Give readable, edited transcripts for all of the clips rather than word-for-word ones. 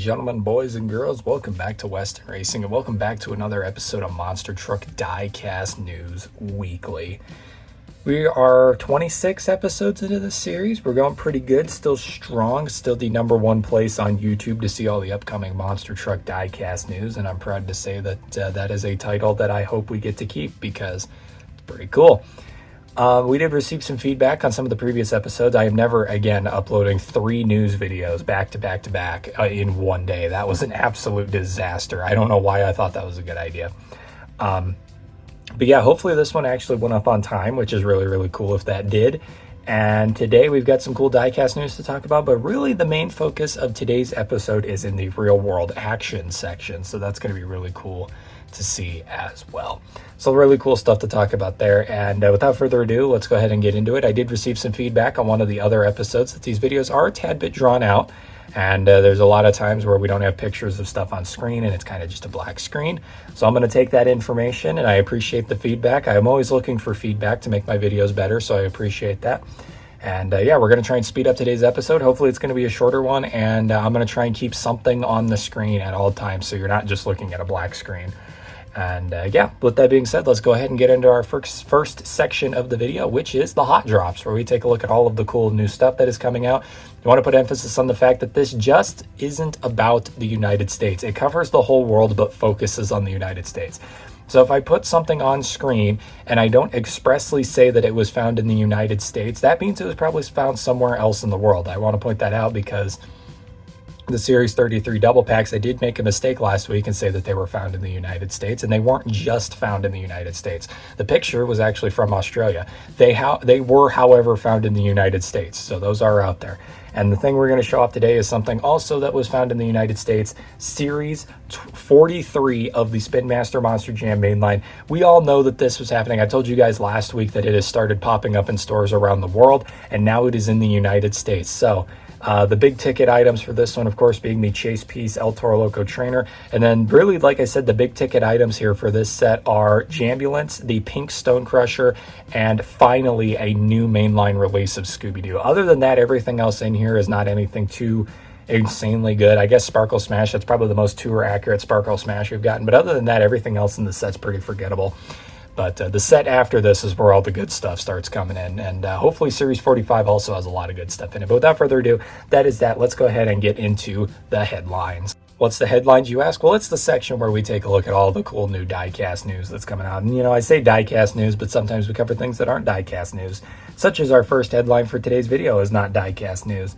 gentlemen, boys and girls, welcome back to Western Racing and welcome back to another episode of Monster Truck Diecast News Weekly. We are 26 episodes into this series. We're going pretty good, still strong, still the number one place on YouTube to see all the upcoming Monster Truck Diecast news, and I'm proud to say that that is a title that I hope we get to keep because it's pretty cool. We did receive some feedback on some of the previous episodes. I am never again uploading 3 news videos back to back in one day. That was an absolute disaster. I don't know why I thought that was a good idea. But yeah, hopefully this one actually went up on time, which is really, really cool if that did. And today we've got some cool diecast news to talk about, but really the main focus of today's episode is in the real world action section. So that's going to be really cool to see as well. So really cool stuff to talk about there. And without further ado, let's go ahead and get into it. I did receive some feedback on one of the other episodes that these videos are a tad bit drawn out. And there's a lot of times where we don't have pictures of stuff on screen and it's kind of just a black screen. So I'm going to take that information and I appreciate the feedback. I'm always looking for feedback to make my videos better, so I appreciate that. And yeah, we're going to try and speed up today's episode. Hopefully it's going to be a shorter one, and I'm going to try and keep something on the screen at all times so you're not just looking at a black screen. And yeah, with that being said, let's go ahead and get into our first section of the video, which is the hot drops, where we take a look at all of the cool new stuff that is coming out. I want to put emphasis on the fact that this just isn't about the United States. It covers the whole world, but focuses on the United States. So if I put something on screen and I don't expressly say that it was found in the United States, that means it was probably found somewhere else in the world. I want to point that out because the Series 33 double packs, I did make a mistake last week and say that they were found in the United States, and they weren't just found in the United States. The picture was actually from Australia. They were, however, found in the United States, so those are out there. And the thing we're going to show off today is something also that was found in the United States, Series 43 of the Spin Master Monster Jam mainline. We all know that this was happening. I told you guys last week that it has started popping up in stores around the world, and now it is in the United States. So the big ticket items for this one, of course, being the Chase Piece El Toro Loco Trainer. And then really, like I said, the big ticket items here for this set are Jambulance, the Pink Stone Crusher, and finally a new mainline release of Scooby-Doo. Other than that, everything else in here is not anything too insanely good. I guess Sparkle Smash, that's probably the most tour accurate Sparkle Smash we've gotten. But other than that, everything else in the set's pretty forgettable. But the set after this is where all the good stuff starts coming in. And hopefully Series 45 also has a lot of good stuff in it. But without further ado, that is that. Let's go ahead and get into the headlines. What's the headlines, you ask? Well, it's the section where we take a look at all the cool new diecast news that's coming out. And, you know, I say diecast news, but sometimes we cover things that aren't diecast news, such as our first headline for today's video is not diecast news.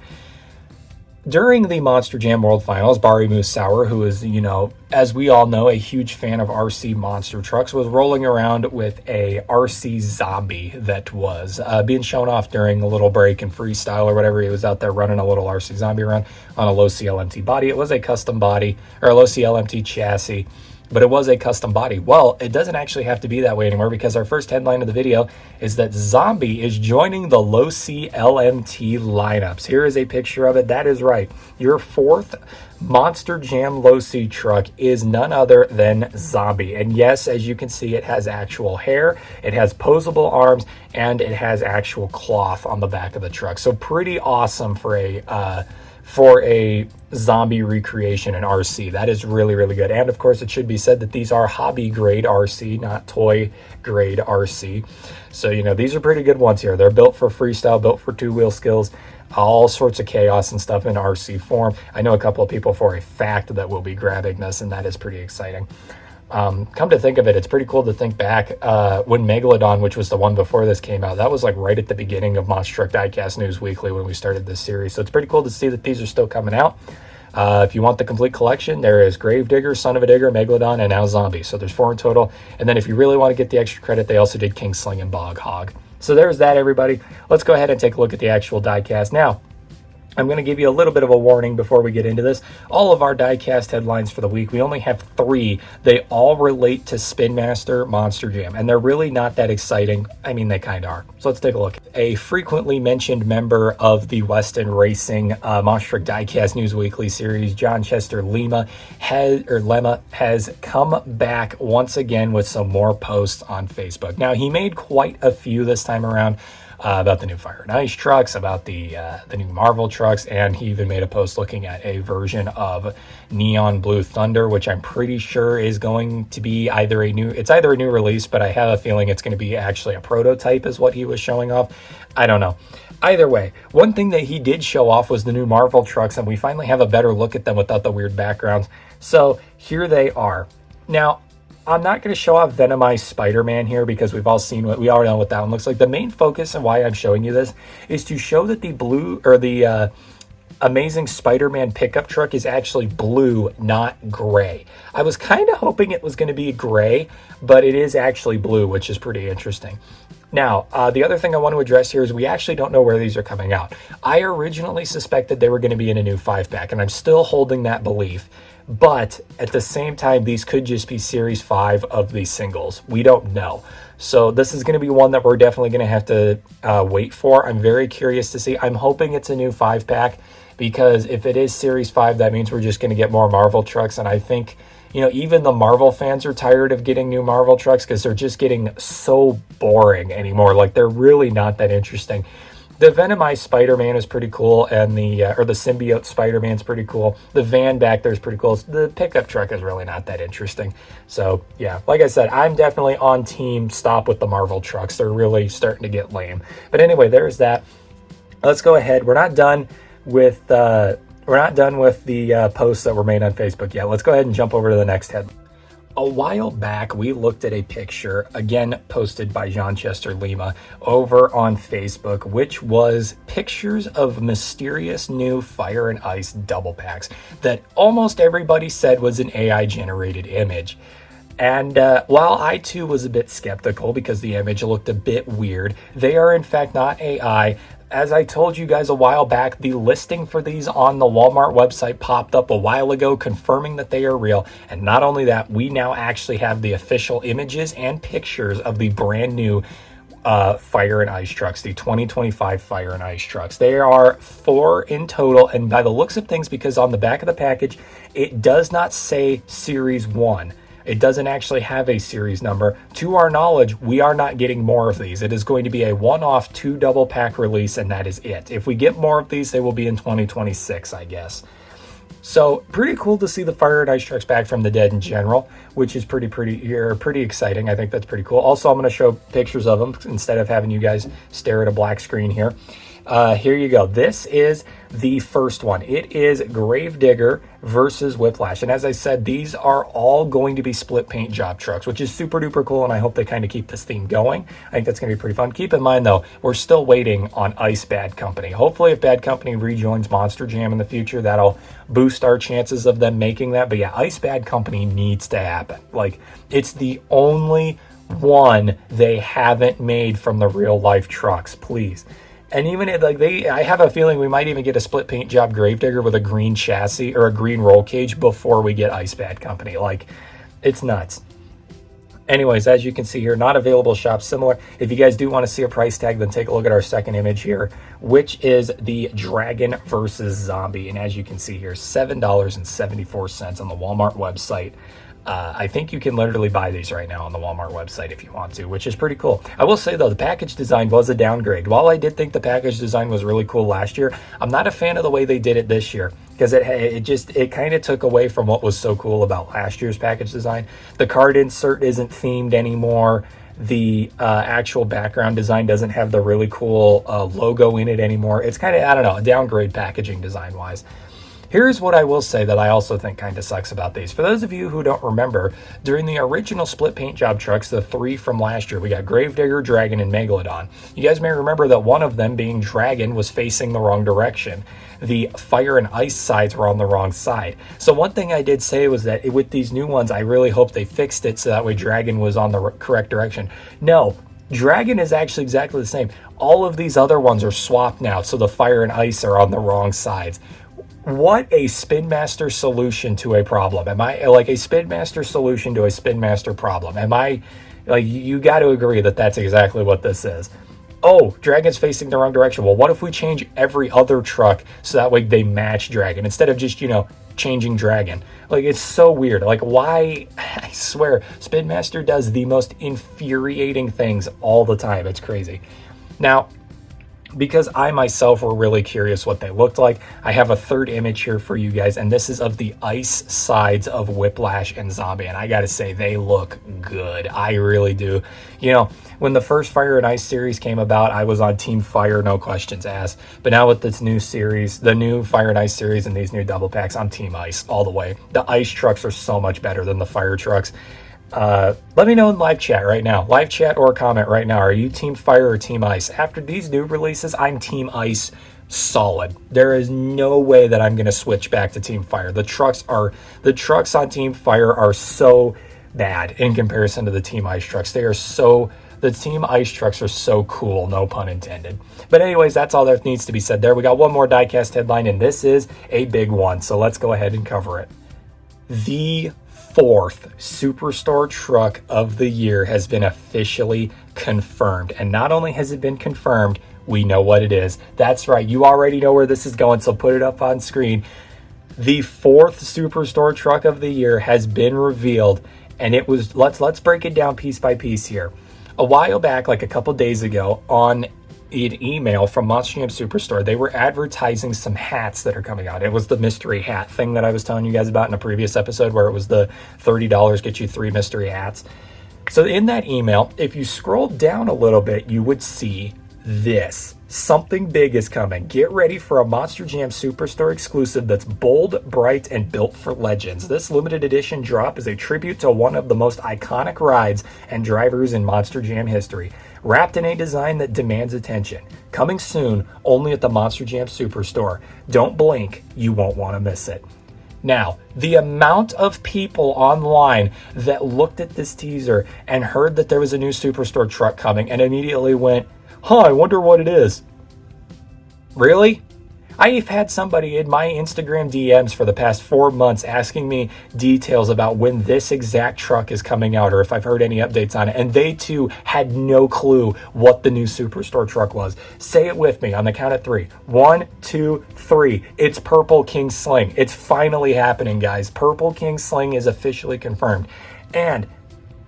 During the Monster Jam World Finals, Barry Moose Sauer, who is, you know, as we all know, a huge fan of RC monster trucks, was rolling around with a RC zombie that was being shown off during a little break in Freestyle or whatever. He was out there running a little RC zombie around on a Losi LMT body. It was a custom body, or a Losi LMT chassis, but it was a custom body. Well, it doesn't actually have to be that way anymore because our first headline of the video is that Zombie is joining the Losi LMT lineups. Here is a picture of it. That is right. Your fourth Monster Jam Losi truck is none other than Zombie. And yes, as you can see, it has actual hair, it has posable arms, and it has actual cloth on the back of the truck. So pretty awesome for a zombie recreation in RC. That is really, really good. And of course, it should be said that these are hobby grade RC, not toy grade RC. So, you know, these are pretty good ones here. They're built for freestyle, built for two-wheel skills, all sorts of chaos and stuff in RC form. I know a couple of people for a fact that will be grabbing this, and that is pretty exciting. Come to think of it, it's pretty cool to think back when Megalodon, which was the one before this, came out. That was like right at the beginning of Monster Truck Diecast News Weekly when we started this series. So it's pretty cool to see that these are still coming out. If you want the complete collection, there is Gravedigger, Son of a Digger, Megalodon, and now Zombie. So there's 4 in total. And then if you really want to get the extra credit, they also did King Sling and Bog Hog. So there's that, everybody. Let's go ahead and take a look at the actual diecast now. I'm going to give you a little bit of a warning before we get into this. All of our diecast headlines for the week, we only have 3. They all relate to Spin Master Monster Jam, and they're really not that exciting. I mean, they kind of are. So let's take a look. A frequently mentioned member of the Western Racing Monster Truck Diecast News Weekly series, John Chester Lemma has come back once again with some more posts on Facebook. Now, he made quite a few this time around. about the new Fire and Ice trucks, about the new Marvel trucks, and he even made a post looking at a version of Neon Blue Thunder, which I'm pretty sure is going to be either a new release, but I have a feeling it's going to be actually a prototype is what he was showing off. I don't know. Either way, one thing that he did show off was the new Marvel trucks, and we finally have a better look at them without the weird backgrounds. So here they are. Now, I'm not going to show off Venomized Spider-Man here because we already know what that one looks like. The main focus and why I'm showing you this is to show that the Amazing Spider-Man pickup truck is actually blue, not gray. I was kind of hoping it was going to be gray, but it is actually blue, which is pretty interesting. Now, the other thing I want to address here is we actually don't know where these are coming out. I originally suspected they were going to be in a new 5-pack, and I'm still holding that belief. But at the same time, these could just be Series 5 of these singles. We don't know. So this is going to be one that we're definitely going to have to wait for. I'm very curious to see. I'm hoping it's a new 5-pack because if it is Series 5, that means we're just going to get more Marvel trucks. And I think, even the Marvel fans are tired of getting new Marvel trucks because they're just getting so boring anymore. Like, they're really not that interesting. The Venomized Spider-Man is pretty cool, and the Symbiote Spider-Man's pretty cool. The van back there is pretty cool. The pickup truck is really not that interesting. So, yeah, like I said, I'm definitely on team stop with the Marvel trucks. They're really starting to get lame. But anyway, there's that. Let's go ahead. We're not done with the posts that were made on Facebook yet. Let's go ahead and jump over to the next headline. A while back, we looked at a picture, again posted by Jean-Chester Lima, over on Facebook, which was pictures of mysterious new Fire and Ice double packs that almost everybody said was an AI-generated image. And while I too was a bit skeptical because the image looked a bit weird, they are in fact not AI. As I told you guys a while back, the listing for these on the Walmart website popped up a while ago confirming that they are real. And not only that, we now actually have the official images and pictures of the brand new Fire and Ice trucks, the 2025 Fire and Ice trucks. There are 4 in total, and by the looks of things, because on the back of the package, it does not say Series 1. It doesn't actually have a series number. To our knowledge, we are not getting more of these. It is going to be a one-off 2 double pack release, and that is it. If we get more of these, they will be in 2026, I guess. So pretty cool to see the Fire and Ice trucks back from the dead in general, which is pretty exciting. I think that's pretty cool. Also, I'm going to show pictures of them instead of having you guys stare at a black screen here. Here you go. This is the first one. It is Gravedigger versus Whiplash. And as I said, these are all going to be split paint job trucks, which is super duper cool. And I hope they kind of keep this theme going. I think that's going to be pretty fun. Keep in mind, though, we're still waiting on Ice Bad Company. Hopefully, if Bad Company rejoins Monster Jam in the future, that'll boost our chances of them making that. But yeah, Ice Bad Company needs to happen. Like, it's the only one they haven't made from the real life trucks. Please. And even I have a feeling we might even get a split paint job Gravedigger with a green chassis or a green roll cage before we get Ice Bad Company. Like, it's nuts. Anyways, as you can see here, not available shop similar. If you guys do want to see a price tag, then take a look at our second image here, which is the Dragon versus Zombie. And as you can see here, $7.74 on the Walmart website. I think you can literally buy these right now on the Walmart website if you want to, which is pretty cool. I will say, though, the package design was a downgrade. While I did think the package design was really cool last year, I'm not a fan of the way they did it this year because it kind of took away from what was so cool about last year's package design. The card insert isn't themed anymore. The actual background design doesn't have the really cool logo in it anymore. It's kind of, I don't know, a downgrade packaging design-wise. Here's what I will say that I also think kind of sucks about these. For those of you who don't remember, during the original split paint job trucks, the 3 from last year, we got Gravedigger, Dragon, and Megalodon. You guys may remember that one of them, being Dragon, was facing the wrong direction. The Fire and Ice sides were on the wrong side. So one thing I did say was that with these new ones, I really hope they fixed it so that way Dragon was on the correct direction. No. Dragon is actually exactly the same. All of these other ones are swapped now, so the Fire and Ice are on the wrong sides. What a Spin Master solution to a problem. Am I like a Spin Master solution to a Spin Master problem? Am I like, you got to agree that that's exactly what this is. Oh, Dragon's facing the wrong direction. Well, what if we change every other truck so that way they match Dragon instead of just, changing Dragon? Like, it's so weird. Like, why? I swear, Spin Master does the most infuriating things all the time. It's crazy. Now, because I myself were really curious what they looked like. I have a third image here for you guys, and this is of the ice sides of Whiplash and Zombie, and I gotta say, they look good. I really do. You know, when the first Fire and Ice series came about, I was on Team Fire, no questions asked. But now with this new series, the new Fire and Ice series and these new double packs, I'm Team Ice all the way. The ice trucks are so much better than the fire trucks. Let me know in live chat right now. Live chat or comment right now. Are you Team Fire or Team Ice? After these new releases, I'm Team Ice solid. There is no way that I'm going to switch back to Team Fire. The trucks on Team Fire are so bad in comparison to the Team Ice trucks. The Team Ice trucks are so cool, no pun intended. But anyways, that's all that needs to be said there. We got one more diecast headline, and this is a big one. So let's go ahead and cover it. The fourth Superstore truck of the year has been officially confirmed. And not only has it been confirmed, we know what it is. That's right. You already know where this is going, so put it up on screen. The fourth Superstore truck of the year has been revealed, and it was, let's break it down piece by piece here. A while back, like a couple days ago, on an email from Monster Jam Superstore, they were advertising some hats that are coming out. It was the mystery hat thing that I was telling you guys about in a previous episode, where it was the $30 get you 3 mystery hats. So in that email, if you scroll down a little bit, you would see this. Something big is coming. Get ready for a Monster Jam Superstore exclusive that's bold, bright, and built for legends. This limited edition drop is a tribute to one of the most iconic rides and drivers in Monster Jam history, wrapped in a design that demands attention. Coming soon, only at the Monster Jam Superstore. Don't blink, you won't want to miss it. Now, the amount of people online that looked at this teaser and heard that there was a new Superstore truck coming and immediately went, I wonder what it is. Really? I've had somebody in my Instagram DMs for the past 4 months asking me details about when this exact truck is coming out or if I've heard any updates on it, and they too had no clue what the new Superstore truck was. Say it with me on the count of 3. 1, 2, 3. It's Purple King Sling. It's finally happening, guys. Purple King Sling is officially confirmed. And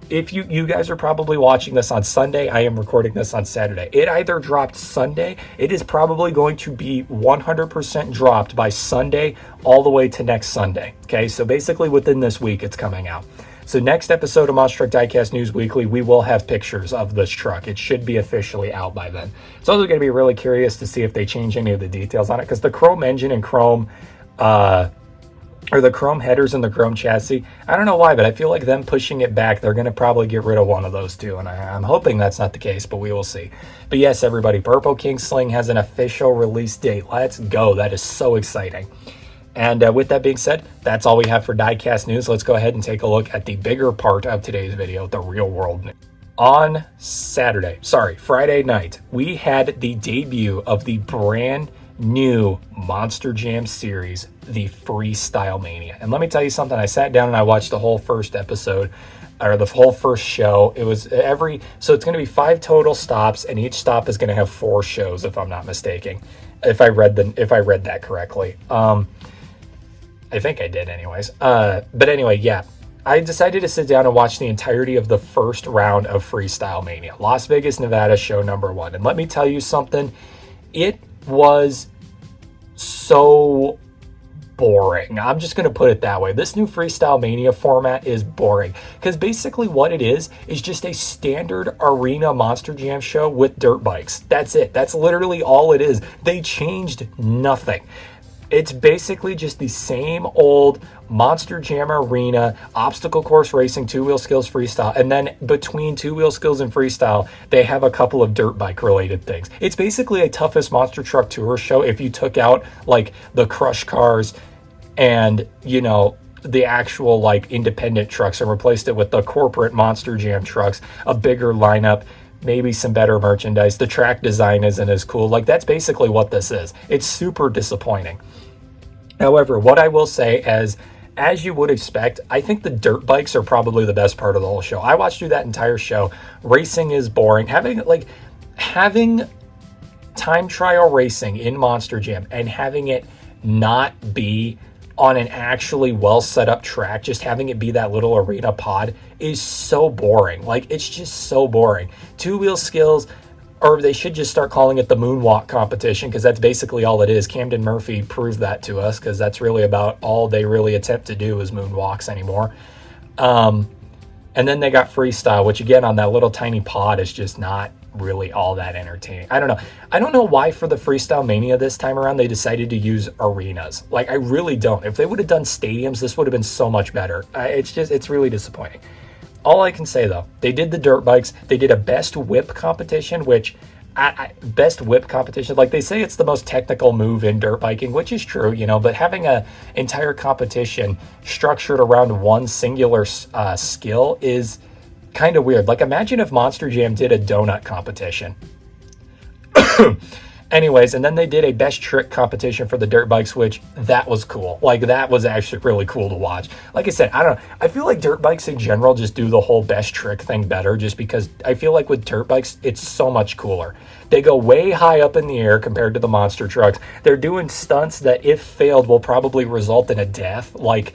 if you guys are probably watching this on Sunday, I am recording this on Saturday. It either dropped Sunday, it is probably going to be 100% dropped by Sunday all the way to next Sunday. Okay, so basically within this week it's coming out. So next episode of Monster Truck Diecast News Weekly, we will have pictures of this truck. It should be officially out by then. It's also going to be really curious to see if they change any of the details on it, because the chrome engine and chrome or the chrome headers and the chrome chassis, I don't know why, but I feel like them pushing it back, they're going to probably get rid of one of those two, and I'm hoping that's not the case, but we will see. But yes, everybody, Purple King Sling has an official release date. Let's go. That is so exciting. And with that being said, that's all we have for Diecast News. Let's go ahead and take a look at the bigger part of today's video, the real world news. On Friday night, we had the debut of the brand new Monster Jam series, the Freestyle Mania. And let me tell you something, I sat down and I watched the whole first episode, or the whole first show. It was so it's going to be 5 total stops, and each stop is going to have 4 shows, if I'm not mistaken. If I read that correctly. I think I did anyways. But anyway, yeah. I decided to sit down and watch the entirety of the first round of Freestyle Mania. Las Vegas, Nevada, show number 1. And let me tell you something, it was so boring. I'm just going to put it that way. This new Freestyle Mania format is boring, because basically what it is just a standard arena Monster Jam show with dirt bikes. That's it. That's literally all it is. They changed nothing. It's basically just the same old Monster Jam Arena, obstacle course racing, 2-wheel skills freestyle, and then between 2-wheel skills and freestyle, they have a couple of dirt bike related things. It's basically a Toughest Monster Truck Tour show if you took out like the crush cars and, you know, the actual like independent trucks and replaced it with the corporate Monster Jam trucks, a bigger lineup, maybe some better merchandise. The track design isn't as cool. Like, that's basically what this is. It's super disappointing. However, what I will say is, as you would expect, I think the dirt bikes are probably the best part of the whole show. I watched through that entire show. Racing is boring. Having time trial racing in Monster Jam and having it not be on an actually well set up track, just having it be that little arena pod, is so boring. Like, it's just so boring. 2-wheel skills, or they should just start calling it the moonwalk competition, because that's basically all it is. Camden Murphy proved that to us, because that's really about all they really attempt to do is moonwalks anymore. And then they got freestyle, which again on that little tiny pod is just not really all that entertaining. I don't know why for the Freestyle Mania this time around they decided to use arenas. Like, I really don't. If they would have done stadiums, this would have been so much better. It's really disappointing. All I can say, though, they did the dirt bikes. They did a best whip competition, which best whip competition, like they say it's the most technical move in dirt biking, which is true, but having a entire competition structured around one singular skill is kind of weird. Like, imagine if Monster Jam did a donut competition. Anyways, and then they did a best trick competition for the dirt bikes, which that was cool. Like, that was actually really cool to watch. Like I said, I don't know. I feel like dirt bikes in general just do the whole best trick thing better, just because I feel like with dirt bikes, it's so much cooler. They go way high up in the air compared to the monster trucks. They're doing stunts that, if failed, will probably result in a death. Like,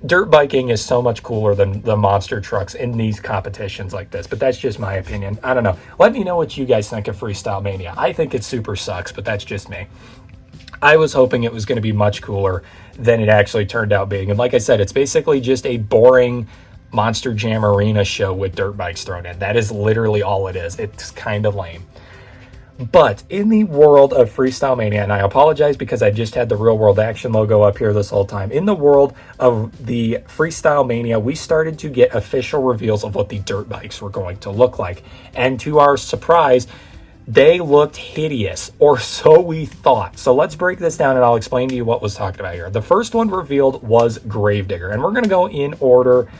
dirt biking is so much cooler than the monster trucks in these competitions like this, but that's just my opinion. I don't know. Let me know what you guys think of Freestyle Mania. I think it super sucks, but that's just me. I was hoping it was going to be much cooler than it actually turned out being. And like I said, it's basically just a boring Monster Jam Arena show with dirt bikes thrown in. That is literally all it is. It's kind of lame. But in the world of Freestyle Mania, and I apologize because I just had the Real World Action logo up here this whole time. In the world of the Freestyle Mania, we started to get official reveals of what the dirt bikes were going to look like. And to our surprise, they looked hideous, or so we thought. So let's break this down and I'll explain to you what was talked about here. The first one revealed was Gravedigger, and we're going to go in order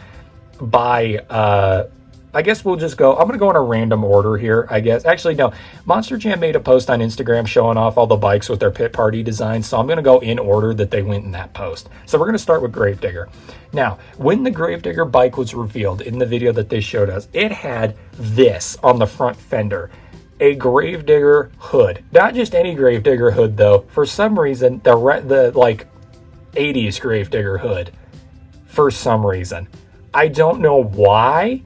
by... I guess we'll just go, I'm going to go in a random order here, I guess. Actually, no. Monster Jam made a post on Instagram showing off all the bikes with their pit party designs, so I'm going to go in order that they went in that post. So we're going to start with Gravedigger. Now, when the Gravedigger bike was revealed in the video that they showed us, it had this on the front fender. A Gravedigger hood. Not just any Gravedigger hood, though. For some reason, the 80s Gravedigger hood. For some reason. I don't know why,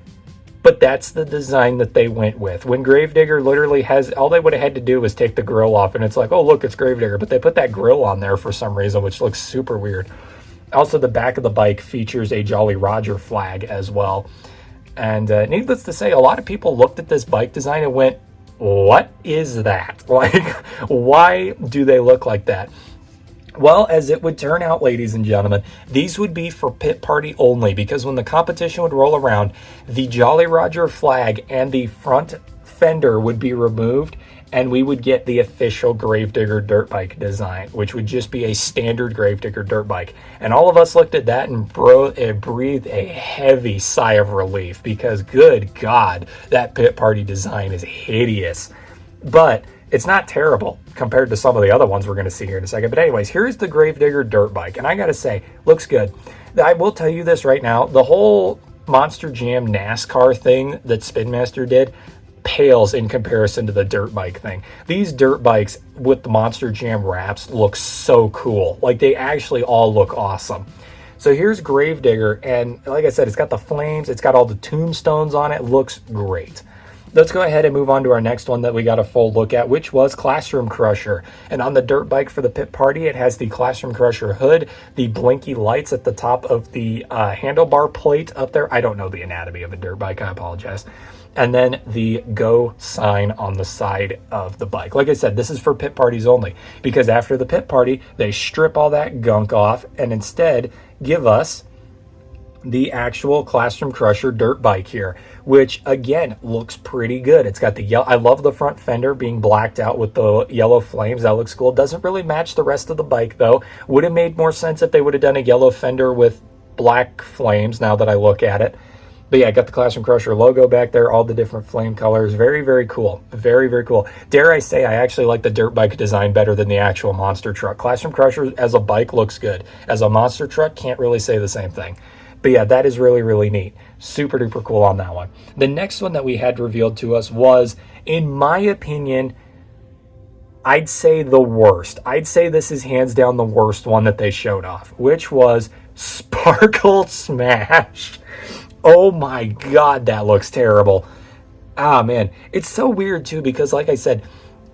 but that's the design that they went with. When Gravedigger literally has, all they would have had to do was take the grill off, and it's like, oh, look, it's Gravedigger. But they put that grill on there for some reason, which looks super weird. Also, the back of the bike features a Jolly Roger flag as well. And needless to say, a lot of people looked at this bike design and went, what is that? Like, why do they look like that? Well, as it would turn out, ladies and gentlemen, these would be for pit party only, because when the competition would roll around, the Jolly Roger flag and the front fender would be removed, and we would get the official Gravedigger dirt bike design, which would just be a standard Gravedigger dirt bike. And all of us looked at that and breathed a heavy sigh of relief, because good God, that pit party design is hideous. But it's not terrible compared to some of the other ones we're going to see here in a second. But anyways, here's the Gravedigger dirt bike. And I got to say, looks good. I will tell you this right now. The whole Monster Jam NASCAR thing that Spin Master did pales in comparison to the dirt bike thing. These dirt bikes with the Monster Jam wraps look so cool. Like, they actually all look awesome. So here's Gravedigger. And like I said, it's got the flames. It's got all the tombstones on it. Looks great. Let's go ahead and move on to our next one that we got a full look at, which was Classroom Crusher. And on the dirt bike for the pit party, it has the Classroom Crusher hood, the blinky lights at the top of the handlebar plate up there. I don't know the anatomy of a dirt bike, I apologize. And then the go sign on the side of the bike. Like I said, this is for pit parties only, because after the pit party, they strip all that gunk off and instead give us the actual Classroom Crusher dirt bike here, which again looks pretty good. It's got the yellow. I love the front fender being blacked out with the yellow flames. That looks cool. Doesn't really match the rest of the bike though. Would have made more sense if they would have done a yellow fender with black flames, now that I look at it. But yeah, I got the Classroom Crusher logo back there, all the different flame colors. Very, very cool. Very, very cool. Dare I say, I actually like the dirt bike design better than the actual monster truck. Classroom Crusher as a bike looks good. As a monster truck, can't really say the same thing. But yeah, that is really, really neat. Super duper cool on that one. The next one that we had revealed to us was, in my opinion, I'd say the worst. I'd say this is hands down the worst one that they showed off, which was Sparkle Smash. Oh my God, that looks terrible. Ah, man, it's so weird too because, like I said,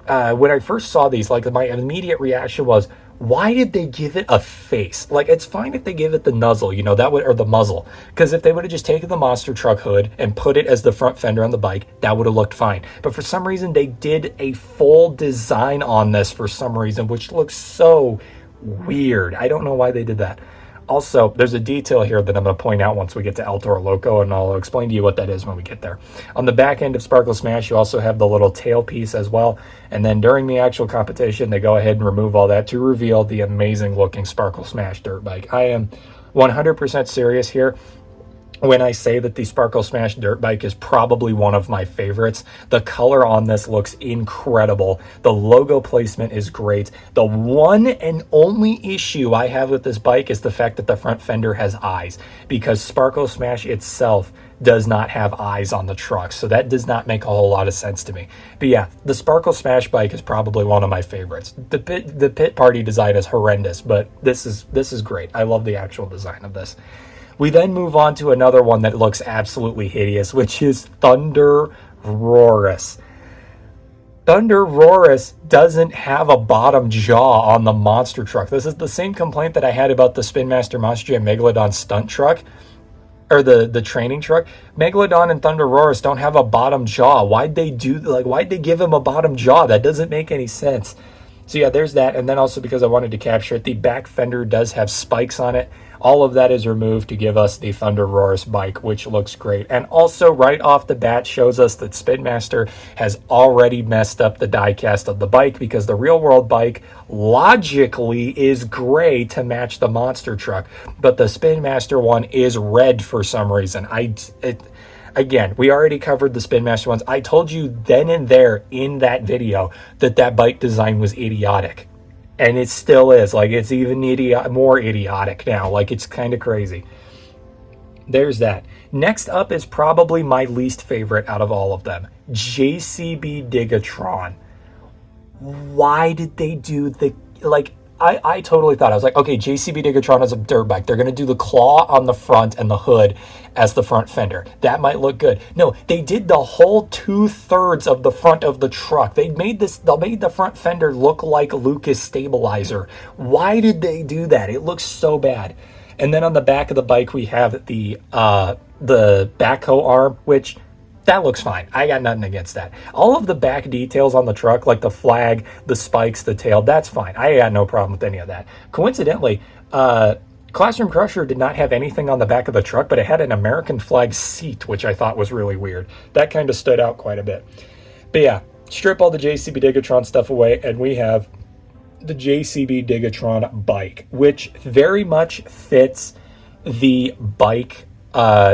when I first saw these, like my immediate reaction was, why did they give it a face? Like, it's fine if they give it the nuzzle, you know, that would, or the muzzle, because if they would have just taken the monster truck hood and put it as the front fender on the bike, that would have looked fine. But for some reason, they did a full design on this for some reason, which looks so weird. I don't know why they did that. Also, there's a detail here that I'm going to point out once we get to El Toro Loco, and I'll explain to you what that is when we get there. On the back end of Sparkle Smash, you also have the little tail piece as well. And then during the actual competition, they go ahead and remove all that to reveal the amazing looking Sparkle Smash dirt bike. I am 100% serious here when I say that the Sparkle Smash dirt bike is probably one of my favorites. The color on this looks incredible. The logo placement is great. The one and only issue I have with this bike is the fact that the front fender has eyes, because Sparkle Smash itself does not have eyes on the truck, so that does not make a whole lot of sense to me. But yeah, the Sparkle Smash bike is probably one of my favorites. The pit party design is horrendous, but this is great. I love the actual design of this. We then move on to another one that looks absolutely hideous, which is ThunderROARus. ThunderROARus doesn't have a bottom jaw on the monster truck. This is the same complaint that I had about the Spin Master Monster Jam Megalodon stunt truck, or the training truck. Megalodon and ThunderROARus don't have a bottom jaw. Why'd they give him a bottom jaw? That doesn't make any sense. So yeah, there's that. And then also, because I wanted to capture it, the back fender does have spikes on it. All of that is removed to give us the ThunderROARus bike, which looks great. And also, right off the bat, shows us that Spin Master has already messed up the diecast of the bike, because the real world bike logically is gray to match the monster truck, but the Spin Master one is red for some reason. Again, we already covered the Spin Master ones. I told you then and there in that video that bike design was idiotic. And it still is. Like, it's even more idiotic now. Like, it's kind of crazy. There's that. Next up is probably my least favorite out of all of them. JCB Digatron. Why did they do the... Like, I totally thought, I was like, okay, JCB Digatron is a dirt bike. They're going to do the claw on the front and the hood as the front fender. That might look good. No, they did the whole 2/3 of the front of the truck. They made the front fender look like Lucas Stabilizer. Why did they do that? It looks so bad. And then on the back of the bike, we have the backhoe arm, which... that looks fine. I got nothing against that. All of the back details on the truck, like the flag, the spikes, the tail, that's fine. I got no problem with any of that. Coincidentally, Classroom Crusher did not have anything on the back of the truck, but it had an American flag seat, which I thought was really weird. That kind of stood out quite a bit. But yeah, strip all the JCB Digatron stuff away, and we have the JCB Digatron bike, which very much fits the bike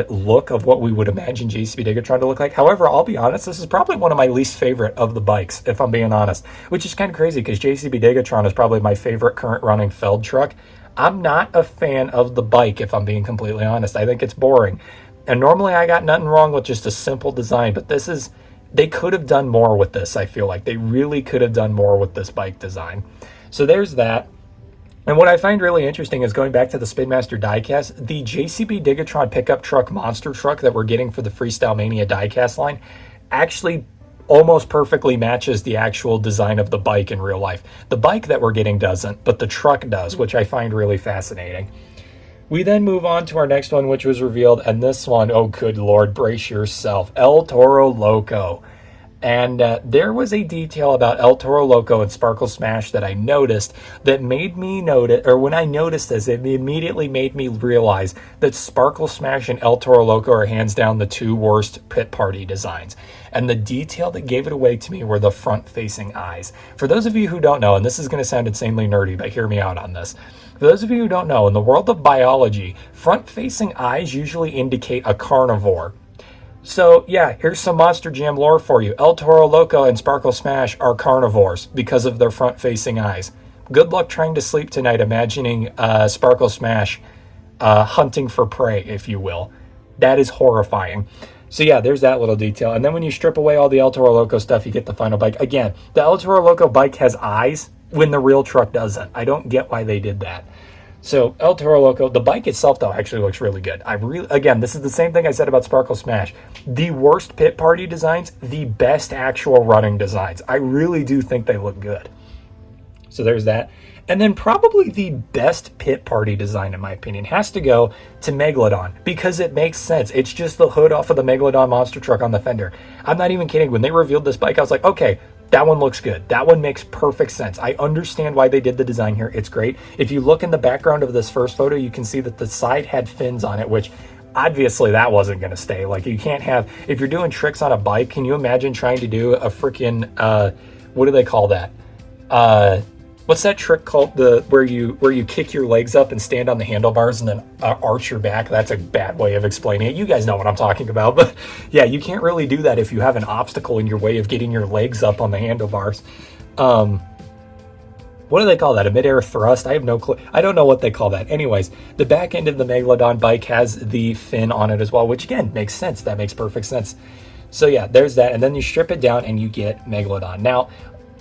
look of what we would imagine JCB Digatron to look like. However, I'll be honest, this is probably one of my least favorite of the bikes, if I'm being honest, which is kind of crazy because JCB Digatron is probably my favorite current running Feld truck. I'm not a fan of the bike, if I'm being completely honest. I think it's boring. And normally I got nothing wrong with just a simple design, but they could have done more with this. I feel like they really could have done more with this bike design. So there's that. And what I find really interesting is, going back to the Spin Master diecast, the JCB Digatron pickup truck monster truck that we're getting for the Freestyle Mania diecast line actually almost perfectly matches the actual design of the bike in real life. The bike that we're getting doesn't, but the truck does, which I find really fascinating. We then move on to our next one, which was revealed, and this one, oh good lord, brace yourself, El Toro Loco. And there was a detail about El Toro Loco and Sparkle Smash that I noticed that made me notice, or when I noticed this, it immediately made me realize that Sparkle Smash and El Toro Loco are hands down the two worst pit party designs. And the detail that gave it away to me were the front-facing eyes. For those of you who don't know, and this is going to sound insanely nerdy, but hear me out on this. For those of you who don't know, in the world of biology, front-facing eyes usually indicate a carnivore. So, yeah, here's some Monster Jam lore for you. El Toro Loco and Sparkle Smash are carnivores because of their front-facing eyes. Good luck trying to sleep tonight imagining Sparkle Smash hunting for prey, if you will. That is horrifying. So, yeah, there's that little detail. And then when you strip away all the El Toro Loco stuff, you get the final bike. Again, the El Toro Loco bike has eyes when the real truck doesn't. I don't get why they did that. So El Toro Loco, the bike itself though actually looks really good. Again, this is the same thing I said about Sparkle Smash. The worst pit party designs, the best actual running designs. I really do think they look good. So there's that. And then probably the best pit party design, in my opinion, has to go to Megalodon because it makes sense. It's just the hood off of the Megalodon monster truck on the fender. I'm not even kidding. When they revealed this bike, I was like, okay, that one looks good. That one makes perfect sense. I understand why they did the design here. It's great. If you look in the background of this first photo, you can see that the side had fins on it, which obviously that wasn't going to stay. Like, you can't have, if you're doing tricks on a bike, can you imagine trying to do a freaking, what do they call that? What's that trick called? Where you kick your legs up and stand on the handlebars and then arch your back? That's a bad way of explaining it. You guys know what I'm talking about. But yeah, you can't really do that if you have an obstacle in your way of getting your legs up on the handlebars. What do they call that? A mid-air thrust? I have no clue. I don't know what they call that. Anyways, the back end of the Megalodon bike has the fin on it as well, which again makes sense. That makes perfect sense. So yeah, there's that. And then you strip it down and you get Megalodon. Now,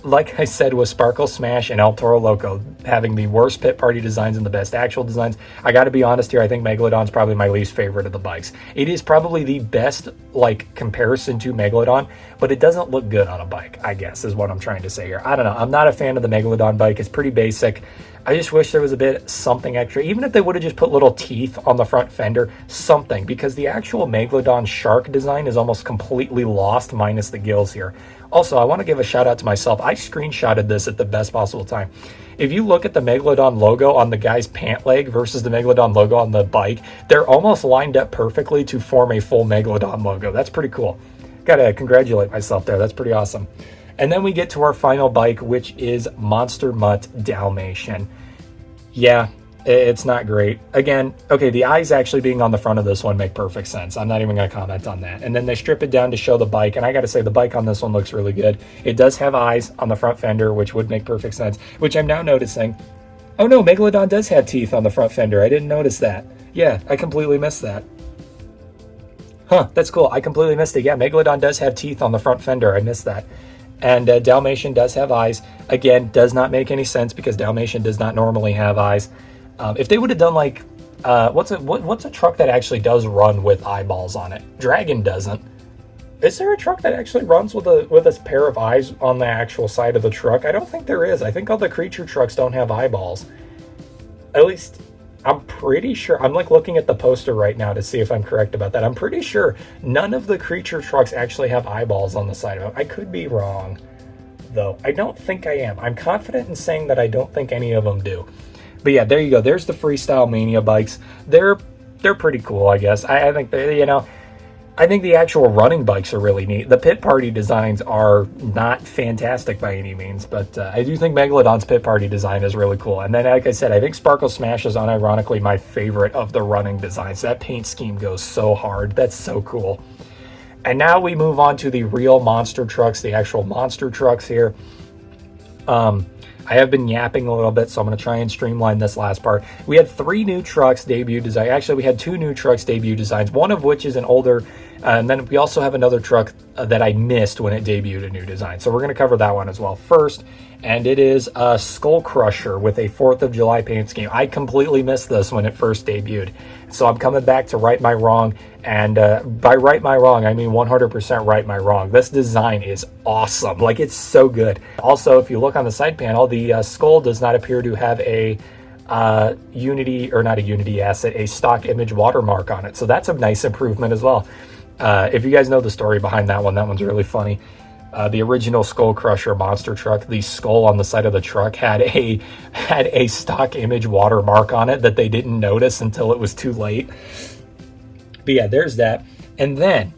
like I said, with Sparkle Smash and El Toro Loco having the worst pit party designs and the best actual designs, I got to be honest here, I think Megalodon's probably my least favorite of the bikes. It is probably the best, like, comparison to Megalodon, but it doesn't look good on a bike, I guess, is what I'm trying to say here. I don't know. I'm not a fan of the Megalodon bike. It's pretty basic. I just wish there was a bit something extra, even if they would have just put little teeth on the front fender, something, because the actual Megalodon shark design is almost completely lost minus the gills here. Also, I want to give a shout out to myself. I screenshotted this at the best possible time. If you look at the Megalodon logo on the guy's pant leg versus the Megalodon logo on the bike, they're almost lined up perfectly to form a full Megalodon logo. That's pretty cool. Gotta congratulate myself there. That's pretty awesome. And then we get to our final bike, which is Monster Mutt Dalmatian. Yeah, it's not great. Again, okay, the eyes actually being on the front of this one make perfect sense. I'm not even going to comment on that. And then they strip it down to show the bike, and I got to say the bike on this one looks really good. It does have eyes on the front fender, which would make perfect sense, which I'm now noticing. Oh no, Megalodon does have teeth on the front fender. I didn't notice that. Yeah, I completely missed that. Huh, that's cool. I completely missed it. Yeah, Megalodon does have teeth on the front fender. I missed that. And Dalmatian does have eyes. Again, does not make any sense because Dalmatian does not normally have eyes. If they would have done like, what's a truck that actually does run with eyeballs on it? Dragon doesn't. Is there a truck that actually runs with a pair of eyes on the actual side of the truck? I don't think there is. I think all the creature trucks don't have eyeballs. At least, I'm pretty sure. I'm like looking at the poster right now to see if I'm correct about that. I'm pretty sure none of the creature trucks actually have eyeballs on the side of them. I could be wrong, though. I don't think I am. I'm confident in saying that I don't think any of them do. But yeah, there you go. There's the Freestyle Mania bikes. They're pretty cool, I guess. I think they, I think the actual running bikes are really neat. The pit party designs are not fantastic by any means, but I do think Megalodon's pit party design is really cool. And then, like I said, I think Sparkle Smash is unironically my favorite of the running designs. That paint scheme goes so hard. That's so cool. And now we move on to the real monster trucks, the actual monster trucks here. I have been yapping a little bit, so I'm going to try and streamline this last part. We had 3 new trucks debut design. Actually, we had 2 new trucks debut designs, one of which is an older, and then we also have another truck that I missed when it debuted a new design. So we're going to cover that one as well first, and it is a Skull Crusher with a 4th of July paint scheme. I completely missed this when it first debuted, so I'm coming back to right my wrong, and by right my wrong, I mean 100% right my wrong. This design is awesome. Like, it's so good. Also, if you look on the side panel, the skull does not appear to have a Unity, or not a Unity asset, a stock image watermark on it. So that's a nice improvement as well. If you guys know the story behind that one's really funny. The original Skull Crusher monster truck, the skull on the side of the truck had a stock image watermark on it that they didn't notice until it was too late. But yeah, there's that. And then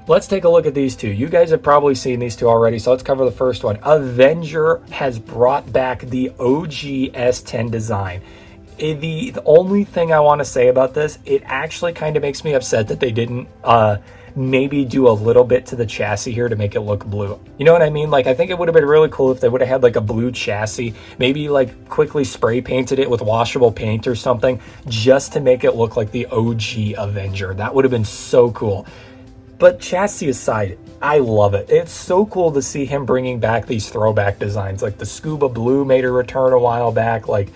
let's take a look at these two. You guys have probably seen these two already, so let's cover the first one. Avenger has brought back the OG S10 design. The only thing I want to say about this, it actually kind of makes me upset that they didn't maybe do a little bit to the chassis here to make it look blue. You know what I mean? Like, I think it would have been really cool if they would have had like a blue chassis, maybe like quickly spray painted it with washable paint or something, just to make it look like the OG Avenger. That would have been so cool. But chassis aside, I love it. It's so cool to see him bringing back these throwback designs. Like the Scuba Blue made a return a while back. Like,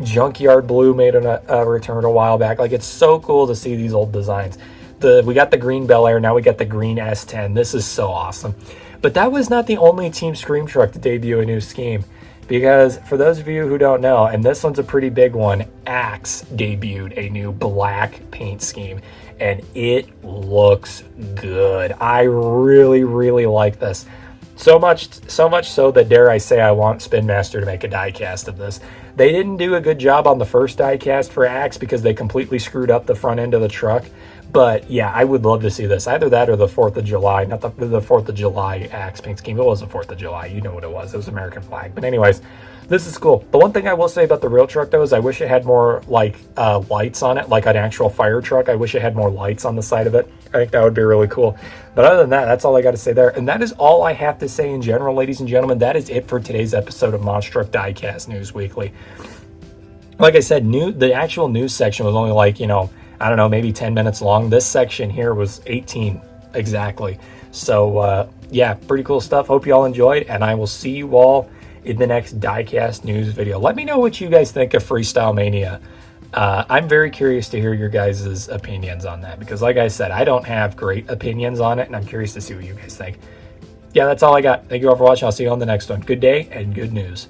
Junkyard Blue made a return a while back. Like, it's so cool to see these old designs. We got the green Bel Air, now we got the green S10. This is so awesome. But that was not the only Team Scream truck to debut a new scheme. Because for those of you who don't know, and this one's a pretty big one, Axe debuted a new black paint scheme. And it looks good. I really, really like this. So much so that, dare I say, I want Spin Master to make a diecast of this. They didn't do a good job on the first diecast for Axe because they completely screwed up the front end of the truck. But yeah, I would love to see this. Either that or the 4th of July. Not the 4th of July Axe paint scheme. It wasn't 4th of July. You know what it was. It was American flag. But anyways, this is cool. The one thing I will say about the real truck, though, is I wish it had more, like, lights on it, like an actual fire truck. I wish it had more lights on the side of it. I think that would be really cool. But other than that, that's all I got to say there. And that is all I have to say in general, ladies and gentlemen. That is it for today's episode of Monster Truck Diecast News Weekly. Like I said, the actual news section was only like, I don't know, maybe 10 minutes long. This section here was 18 exactly. So, yeah, pretty cool stuff. Hope you all enjoyed, and I will see you all in the next Diecast News video. Let me know what you guys think of Freestyle Mania. I'm very curious to hear your guys' opinions on that because, like I said, I don't have great opinions on it, and I'm curious to see what you guys think. Yeah, that's all I got. Thank you all for watching. I'll see you on the next one. Good day and good news.